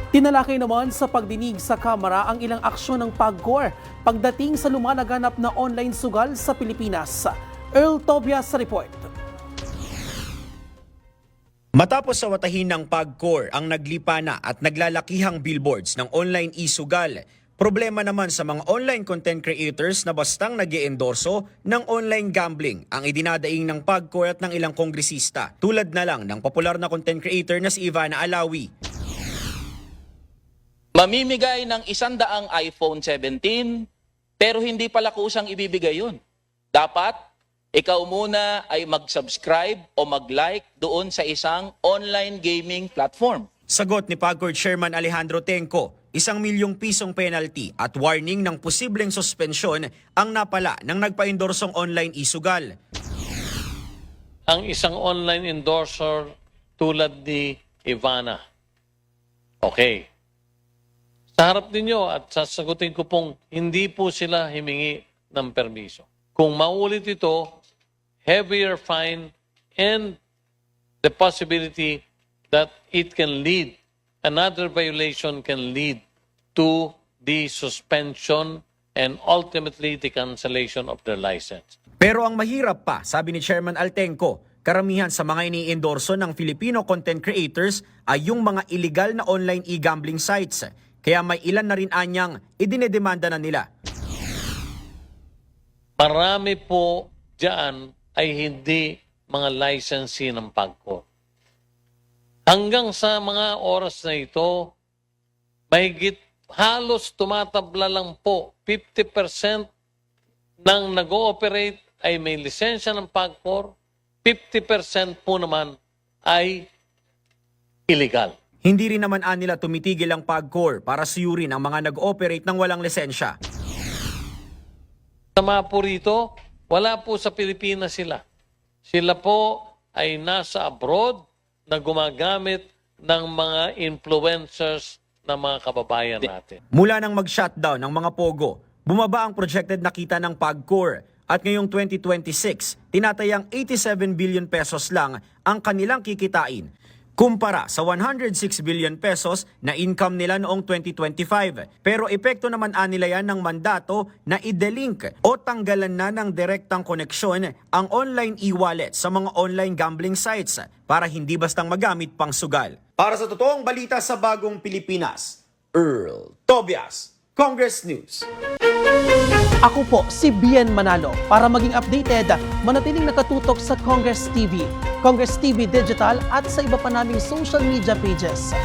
Tinalakay naman sa pagdinig sa Kamara ang ilang aksyon ng PAGCOR pagdating sa lumalaganap na online sugal sa Pilipinas. Earl Tobias sa report. Matapos sa watahin ng PAGCOR ang naglipa na at naglalakihang billboards ng online e-sugal, problema naman sa mga online content creators na bastang nag-iendorso ng online gambling ang idinadaing ng PAGCOR at ng ilang kongresista, tulad na lang ng popular na content creator na si Ivana Alawi. Mamimigay ng 100 iPhone 17, pero hindi pala kusang ibibigay yun. Dapat, ikaw muna ay mag-subscribe o mag-like doon sa isang online gaming platform. Sagot ni PAGCOR Chairman Alejandro Tenco, 1 milyong pisong penalty at warning ng posibleng suspensyon ang napala ng nagpa-endorsong online e-sugal. Ang isang online endorser tulad ni Ivana. Okay. Sa harap ninyo at sasagutin ko pong hindi po sila himingi ng permiso. Kung maulit ito, heavier fine and the possibility that it can lead, another violation can lead to the suspension and ultimately the cancellation of their license. Pero ang mahirap pa, sabi ni Chairman Altenco, karamihan sa mga ini-endorso ng Filipino content creators ay yung mga illegal na online e-gambling sites. Kaya may ilan na rin anyang idinedemanda na nila. Marami po dyan ay hindi mga licensee ng PAGCOR. Hanggang sa mga oras na ito, mahigit halos tumatabla lang po 50% ng nag-ooperate ay may lisensya ng PAGCOR, 50% po naman ay illegal. Hindi rin naman nila tumitigil ang PAGCOR para suyurin ang mga nag-ooperate ng walang lisensya. Sama po rito, wala po sa Pilipinas sila. Sila po ay nasa abroad na gumagamit ng mga influencers na mga kababayan natin. Mula nang mag-shutdown ng mga POGO, bumaba ang projected na kita ng PAGCOR at ngayong 2026, tinatayang 87 billion pesos lang ang kanilang kikitain kumpara sa 106 billion pesos na income nila noong 2025. Pero epekto naman nila yan ng mandato na i-delink o tanggalan na ng direktang koneksyon ang online e-wallet sa mga online gambling sites para hindi bastang magamit pang sugal. Para sa totoong balita sa bagong Pilipinas, Earl Tobias, Congress News. Ako po si Bien Manalo. Para maging updated, manatiling nakatutok sa Congress TV Digital at sa iba pa naming social media pages.